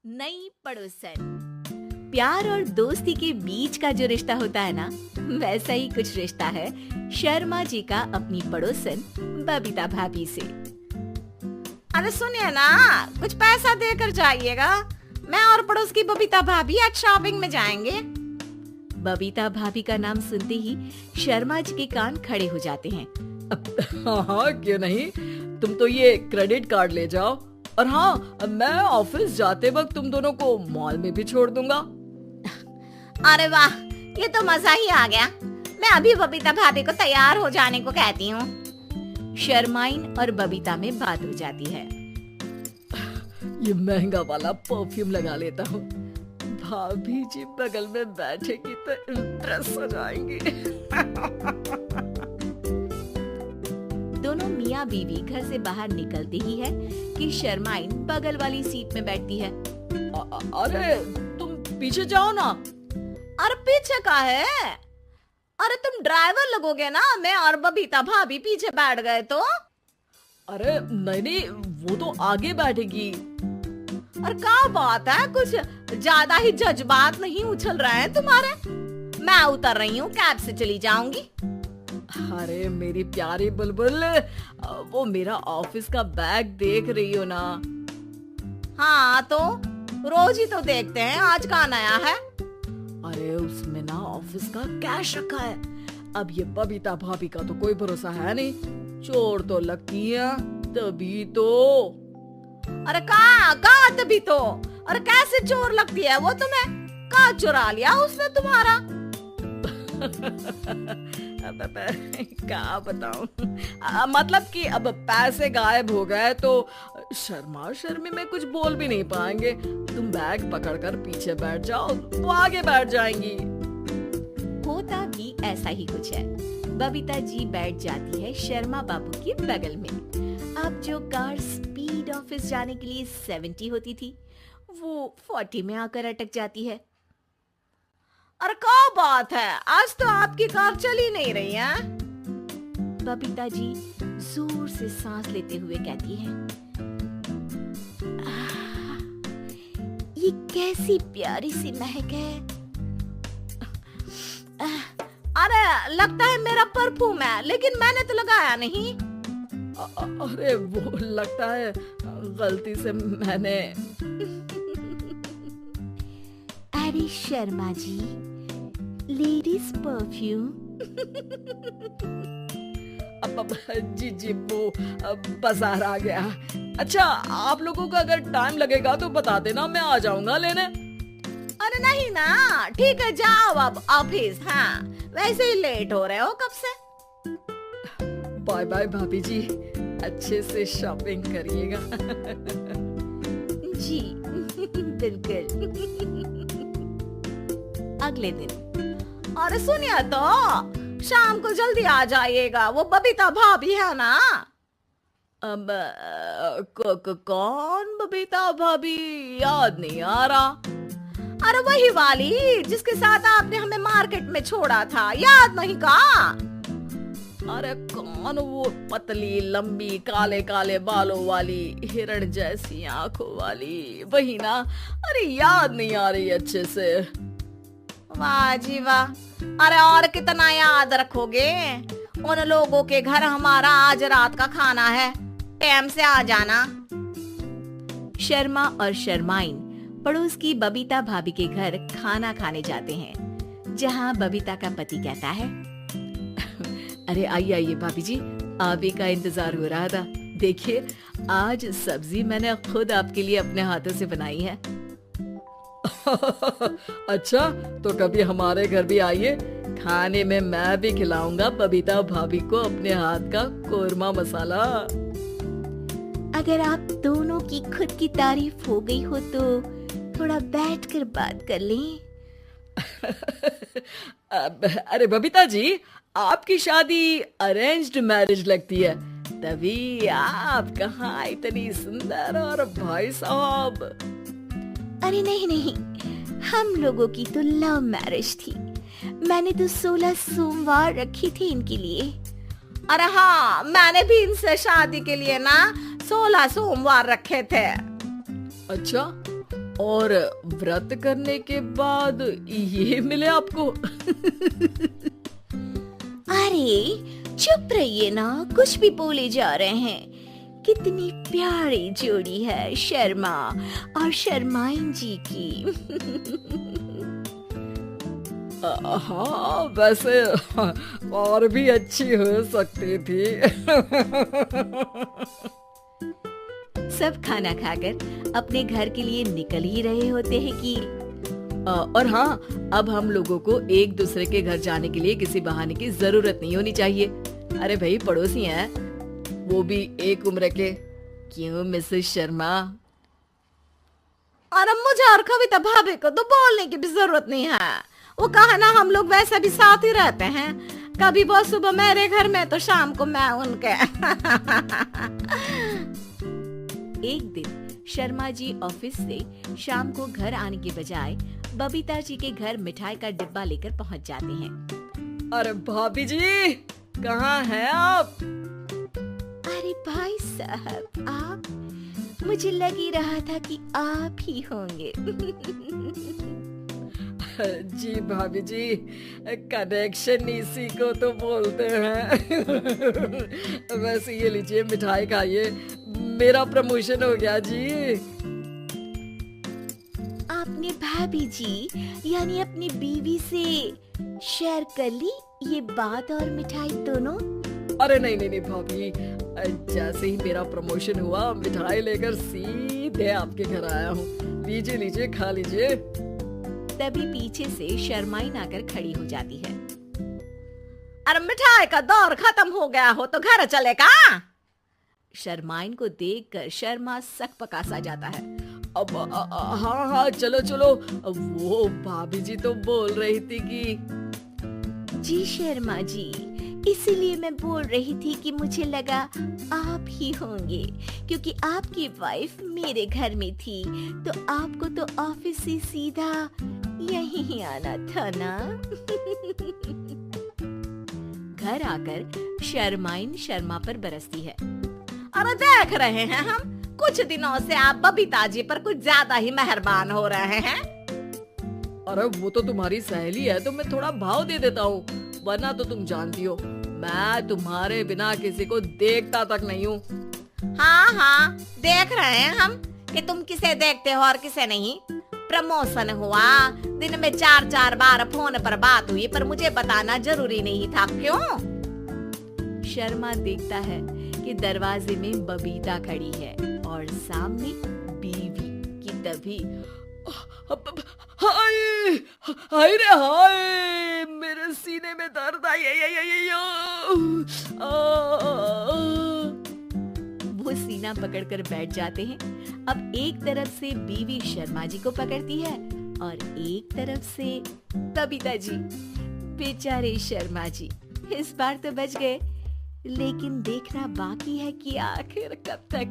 नई पड़ोसन। प्यार और दोस्ती के बीच का जो रिश्ता होता है ना, वैसा ही कुछ रिश्ता है शर्मा जी का अपनी पड़ोसन बबीता भाभी से। अरे सुनिए ना, कुछ पैसा देकर जाइएगा। मैं और पड़ोस की बबीता भाभी आज शॉपिंग में जाएंगे। बबीता भाभी का नाम सुनते ही शर्मा जी के कान खड़े हो जाते हैं। हाँ, क्यों नहीं। तुम तो ये क्रेडिट कार्ड ले जाओ, और हाँ, मैं ऑफिस जाते वक्त तुम दोनों को मॉल में भी छोड़ दूंगा। अरे वाह, ये तो मजा ही आ गया। मैं अभी बबीता भाभी को तैयार हो जाने को कहती हूँ। शर्माइन और बबीता में बात हो जाती है। ये महंगा वाला परफ्यूम लगा लेता हूँ, भाभी जी बगल में बैठेगी तो इम्प्रेस हो जाएंगी। दोनों मियाँ बीवी घर से बाहर निकलते ही है कि शर्माइन बगल वाली सीट में बैठती है। अरे तुम पीछे जाओ ना। अरे पीछे का है? अरे तुम ड्राइवर लगोगे ना, मैं और बबीता भाभी पीछे बैठ गए तो। अरे नहीं, वो तो आगे बैठेगी। और क्या बात है, कुछ ज्यादा ही जज्बात नहीं उछल रहे हैं तुम्हारे? मैं उतर रही हूँ, कैब से चली जाऊंगी। अरे मेरी प्यारी बुलबुल, वो मेरा ऑफिस का बैग देख रही हो ना? हाँ तो रोज ही तो देखते हैं, आज का नया है? अरे उसमें ना ऑफिस का कैश रखा है। अब ये बबीता भाभी का तो कोई भरोसा है नहीं, चोर तो लगती है तभी तो। अरे कहाँ तभी तो? अरे कैसे चोर लगती है वो तुम्हें? कहाँ चुरा लिया उसने तुम्हारा? क्या बताऊं, मतलब कि अब पैसे गायब हो गए तो शर्मा शर्मी में कुछ बोल भी नहीं पाएंगे। तुम बैग पकड़कर पीछे बैठ जाओ तो आगे बैठ जाएंगी। होता भी ऐसा ही कुछ है। बबीता जी बैठ जाती है शर्मा बाबू के बगल में। अब जो कार स्पीड ऑफिस जाने के लिए 70 होती थी, वो 40 में आकर अटक जाती है। अरे क्या बात है, आज तो आपकी कार चली नहीं रही है। बबीता जी जोर से सांस लेते हुए कहती है, ये कैसी प्यारी सी महक है। अरे लगता है मेरा परफ्यूम है, लेकिन मैंने तो लगाया नहीं। अरे वो लगता है गलती से मैंने। अरे शर्मा जी, लेडीज परफ्यूम। अब जी वो बाजार आ गया। अच्छा, आप लोगों का अगर टाइम लगेगा तो बता देना, मैं आ जाऊंगा लेने। अरे नहीं ना, ठीक है, जाओ अब ऑफिस। हाँ, वैसे ही लेट हो रहे हो कब से। बाय बाय भाभी जी, अच्छे से शॉपिंग करिएगा। जी बिल्कुल। अगले दिन। अरे सुनिए तो, शाम को जल्दी आ जाइएगा, वो बबीता भाभी है ना? अब कौन बबीता भाभी? याद नहीं आ रहा। अरे वही वाली जिसके साथ आपने हमें मार्केट में छोड़ा था, याद नहीं का? अरे कौन वो पतली लंबी काले काले बालों वाली हिरण जैसी आंखों वाली, वही ना? अरे याद नहीं आ रही अच्छे से। वाह जी वाह। अरे और कितना याद रखोगे? उन लोगों के घर हमारा आज रात का खाना है, टाइम से आ जाना। शर्मा और शर्माइन पड़ोस की बबीता भाभी के घर खाना खाने जाते हैं, जहां बबीता का पति कहता है, अरे आइए आइए भाभी जी, आप ही का इंतजार हो रहा था। देखिए, आज सब्जी मैंने खुद आपके लिए अपने हाथों से बनाई है। अच्छा, तो कभी हमारे घर भी आइए, खाने में मैं भी खिलाऊंगा बबीता भाभी को अपने हाथ का कोरमा मसाला। अगर आप दोनों की खुद की तारीफ हो गई हो तो थोड़ा बैठकर बात कर लें। अरे बबीता जी, आपकी शादी अरेंज्ड मैरिज लगती है, तभी आप कहाँ इतनी सुंदर, और भाई साहब। अरे नहीं, हम लोगों की तो लव मैरिज थी। मैंने तो 16 सोमवार रखी थी इनके लिए। अरे हाँ, मैंने भी इनसे शादी के लिए ना 16 सोमवार रखे थे। अच्छा, और व्रत करने के बाद ये मिले आपको? अरे चुप रहिए ना, कुछ भी बोले जा रहे हैं। कितनी प्यारी जोड़ी है शर्मा और शर्माइन जी की। हाँ वैसे और भी अच्छी हो सकती थी। सब खाना खाकर अपने घर के लिए निकल ही रहे होते हैं कि और हाँ, अब हम लोगों को एक दूसरे के घर जाने के लिए किसी बहाने की जरूरत नहीं होनी चाहिए। अरे भाई पड़ोसी हैं, वो भी एक उम्र के। क्यों मिसेस शर्मा? और मुझे और कविता भाभी को तो बोलने की भी जरूरत नहीं है। वो कहा ना, हम लोग वैसे भी साथ ही रहते हैं। कभी वो सुबह मेरे घर में तो शाम को मैं उनके। एक दिन शर्मा जी ऑफिस से शाम को घर आने के बजाय बबीता जी के घर मिठाई का डिब्बा लेकर पहुंच जाते हैं। अरे भाभी जी, कहाँ हैं आप? अरे भाई साहब, आप? मुझे लग ही रहा था कि आप ही होंगे। जी भाभी जी, कनेक्शन इसी को तो बोलते हैं। वैसे ये लीजिए, मिठाई खाइए, मेरा प्रमोशन हो गया जी। आपने भाभी जी यानी अपनी बीवी से शेयर कर ली ये बात और मिठाई दोनों? अरे नहीं नहीं नहीं भाभी, जैसे ही मेरा प्रमोशन हुआ मिठाई लेकर सीधे आपके घर आया हूँ। लीजिए लीजिए, खा लीजिए। तभी पीछे से शर्माइन आकर खड़ी हो जाती है। अरे मिठाई का दौर खत्म हो गया हो तो घर चले का? शर्माइन को देखकर शर्मा सकपका सा जाता है। अब हाँ हाँ, चलो चलो। वो भाभी जी तो बोल रही थी कि जी शर्मा जी, इसीलिए मैं बोल रही थी कि मुझे लगा आप ही होंगे, क्योंकि आपकी वाइफ मेरे घर में थी तो आपको तो ऑफिस से सीधा यहीं ही आना था ना। घर आकर शर्माइन शर्मा पर बरसती है। अरे देख रहे हैं हम, कुछ दिनों से आप बबीता जी पर कुछ ज्यादा ही मेहरबान हो रहे हैं। अरे वो तो तुम्हारी सहेली है तो मैं थोड़ा भाव दे देता हूँ, वरना तो तुम जानती हो मैं तुम्हारे बिना किसी को देखता तक नहीं हूँ। हाँ हाँ, देख रहे हैं हम कि तुम किसे देखते हो और किसे नहीं। प्रमोशन हुआ, दिन में 4-4 बार फोन पर बात हुई, पर मुझे बताना जरूरी नहीं था, क्यों? शर्मा देखता है कि दरवाजे में बबीता खड़ी है और सामने बीवी की। तभी हाय हाय रे हाय, मेरे सीने में दर्द आई। वो सीना पकड़कर बैठ जाते हैं। अब एक तरफ से बीवी शर्मा जी को पकड़ती है और एक तरफ से बबीता जी। बेचारे शर्मा जी इस बार तो बच गए, लेकिन देखना बाकी है कि आखिर कब तक।